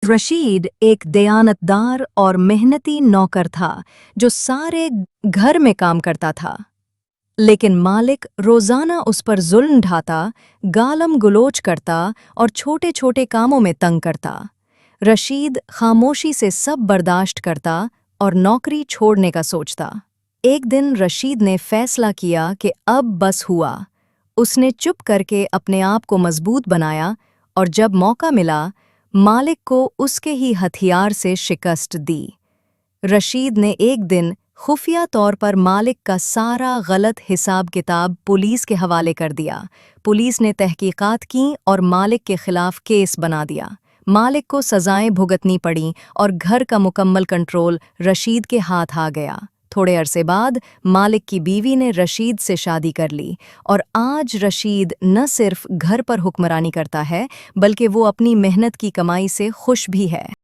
रशीद एक दयानतदार और मेहनती नौकर था जो सारे घर में काम करता था। लेकिन मालिक रोजाना उस पर जुल्म ढाता, गालम गलोच करता और छोटे छोटे कामों में तंग करता। रशीद खामोशी से सब बर्दाश्त करता और नौकरी छोड़ने का सोचता। एक दिन रशीद ने फैसला किया कि अब बस हुआ। उसने चुप करके अपने आप को मजबूत बनाया और जब मौका मिला मालिक को उसके ही हथियार से शिकस्त दी। रशीद ने एक दिन खुफिया तौर पर मालिक का सारा गलत हिसाब किताब पुलिस के हवाले कर दिया। पुलिस ने तहकीकात की और मालिक के खिलाफ केस बना दिया। मालिक को सजाएं भुगतनी पड़ीं और घर का मुकम्मल कंट्रोल रशीद के हाथ आ गया। थोड़े अरसे बाद मालिक की बीवी ने रशीद से शादी कर ली और आज रशीद न सिर्फ घर पर हुक्मरानी करता है बल्कि वो अपनी मेहनत की कमाई से खुश भी है।